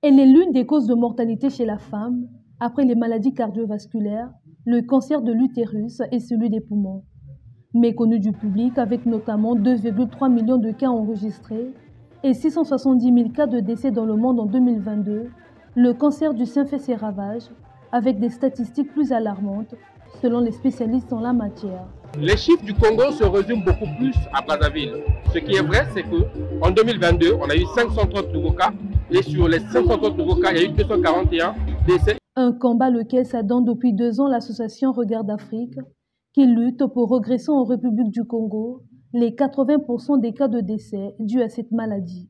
Elle est l'une des causes de mortalité chez la femme, après les maladies cardiovasculaires, le cancer de l'utérus et celui des poumons. Méconnue du public, avec notamment 2,3 millions de cas enregistrés et 670 000 cas de décès dans le monde en 2022, le cancer du sein fait ses ravages, avec des statistiques plus alarmantes, selon les spécialistes en la matière. Les chiffres du Congo se résument beaucoup plus à Brazzaville. Ce qui est vrai, c'est qu'en 2022, on a eu 530 nouveaux cas, et sur les 530 nouveaux cas, il y a eu 241 décès. Un combat lequel s'adonne depuis 2 ans l'association Regard d'Afrique, qui lutte pour regresser en République du Congo les 80% des cas de décès dus à cette maladie.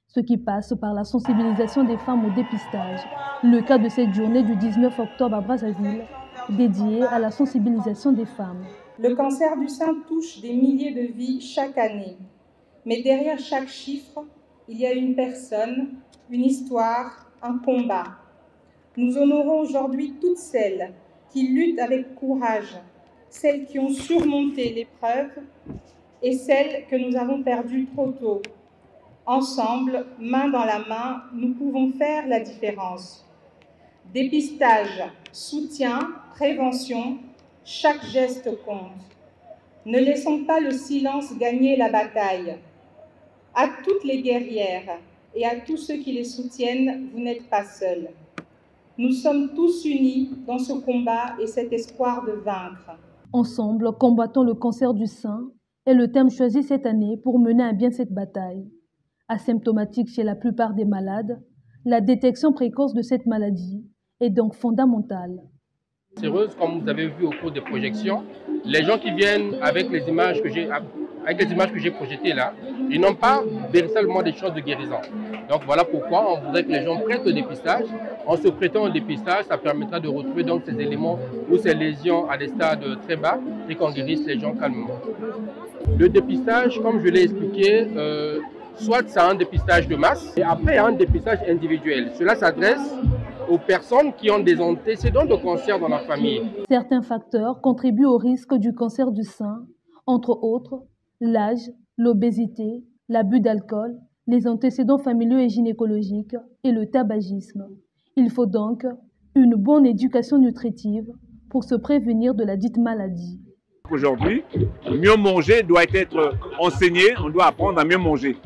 Ce qui passe par la sensibilisation des femmes au dépistage. Le cas de cette journée du 19 octobre à Brazzaville, dédiée à la sensibilisation des femmes. Le cancer du sein touche des milliers de vies chaque année. Mais derrière chaque chiffre, il y a une personne, une histoire, un combat. Nous honorons aujourd'hui toutes celles qui luttent avec courage, celles qui ont surmonté l'épreuve et celles que nous avons perdues trop tôt. Ensemble, main dans la main, nous pouvons faire la différence. Dépistage, soutien, prévention, chaque geste compte. Ne laissons pas le silence gagner la bataille. À toutes les guerrières et à tous ceux qui les soutiennent, vous n'êtes pas seuls. Nous sommes tous unis dans ce combat et cet espoir de vaincre. Ensemble, combattons le cancer du sein est le thème choisi cette année pour mener à bien cette bataille. Asymptomatique chez la plupart des malades, la détection précoce de cette maladie est donc fondamentale. Comme vous avez vu au cours des projections, les gens qui viennent avec les images que j'ai projetées là, ils n'ont pas véritablement des chances de guérison. Donc voilà pourquoi on voudrait que les gens prêtent au dépistage. En se prêtant au dépistage, ça permettra de retrouver donc ces éléments ou ces lésions à des stades très bas et qu'on guérisse les gens calmement. Le dépistage, comme je l'ai expliqué, soit c'est un dépistage de masse et après un dépistage individuel. Cela s'adresse aux personnes qui ont des antécédents de cancer dans la famille. Certains facteurs contribuent au risque du cancer du sein, entre autres l'âge, l'obésité, l'abus d'alcool, les antécédents familiaux et gynécologiques et le tabagisme. Il faut donc une bonne éducation nutritive pour se prévenir de la dite maladie. Aujourd'hui, mieux manger doit être enseigné, on doit apprendre à mieux manger.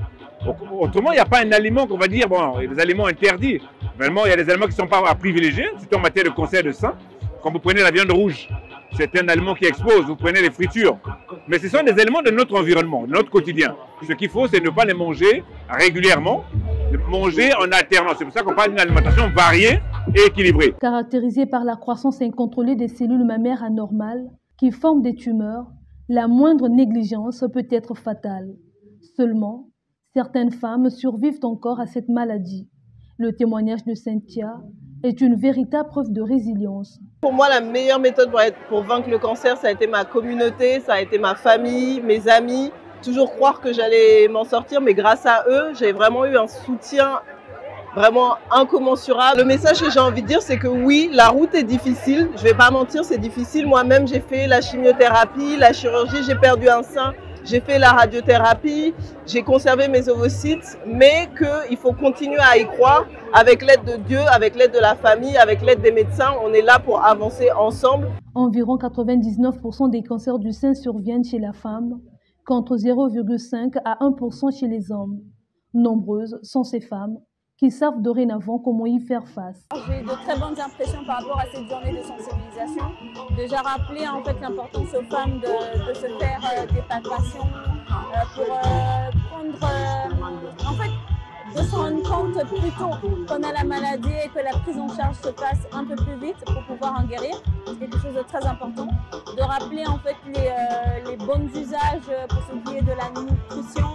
Autrement, il n'y a pas un aliment qu'on va dire, bon, il y a des aliments interdits. Vraiment, il y a des aliments qui ne sont pas à privilégier, surtout en matière de cancer de sein. Quand vous prenez la viande rouge, c'est un aliment qui expose, vous prenez les fritures. Mais ce sont des aliments de notre environnement, de notre quotidien. Ce qu'il faut, c'est ne pas les manger régulièrement, de manger en alternance. C'est pour ça qu'on parle d'une alimentation variée et équilibrée. Caractérisée par la croissance incontrôlée des cellules mammaires anormales qui forment des tumeurs, la moindre négligence peut être fatale. Seulement, certaines femmes survivent encore à cette maladie. Le témoignage de Cynthia est une véritable preuve de résilience. Pour moi, la meilleure méthode pour vaincre le cancer, ça a été ma communauté, ça a été ma famille, mes amis. Toujours croire que j'allais m'en sortir, mais grâce à eux, j'ai vraiment eu un soutien vraiment incommensurable. Le message que j'ai envie de dire, c'est que oui, la route est difficile. Je ne vais pas mentir, c'est difficile. Moi-même, j'ai fait la chimiothérapie, la chirurgie, j'ai perdu un sein. J'ai fait la radiothérapie, j'ai conservé mes ovocytes, mais qu'il faut continuer à y croire avec l'aide de Dieu, avec l'aide de la famille, avec l'aide des médecins. On est là pour avancer ensemble. Environ 99% des cancers du sein surviennent chez la femme, contre 0,5 à 1% chez les hommes. Nombreuses sont ces femmes qui savent dorénavant comment y faire face. J'ai eu de très bonnes impressions par rapport à cette journée de sensibilisation. Déjà rappeler en fait l'importance aux femmes de se faire des palpations pour prendre, en fait, de se rendre compte plus tôt qu'on a la maladie et que la prise en charge se passe un peu plus vite pour pouvoir en guérir. C'est quelque chose de très important. De rappeler en fait les bons usages pour ce qui est de la nutrition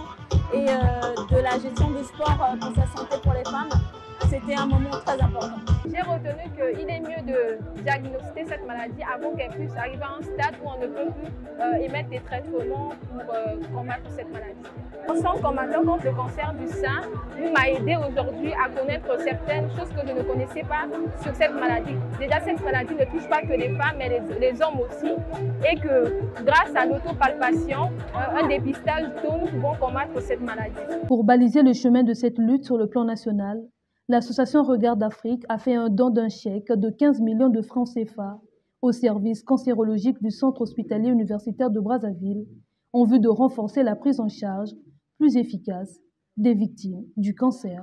et de la gestion du sport pour sa santé pour les femmes. C'était un moment très important. J'ai retenu qu'il est mieux de diagnostiquer cette maladie avant qu'elle puisse arriver à un stade où on ne peut plus émettre des traitements pour combattre cette maladie. En tant que combattant contre le cancer du sein, m'a aidé aujourd'hui à connaître certaines choses que je ne connaissais pas sur cette maladie. Déjà, cette maladie ne touche pas que les femmes, mais les hommes aussi. Et que grâce à l'autopalpation, un dépistage tôt, nous pouvons combattre cette maladie. Pour baliser le chemin de cette lutte sur le plan national, L'association Regard d'Afrique a fait un don d'un chèque de 15 millions de francs CFA au service cancérologique du Centre hospitalier universitaire de Brazzaville en vue de renforcer la prise en charge plus efficace des victimes du cancer.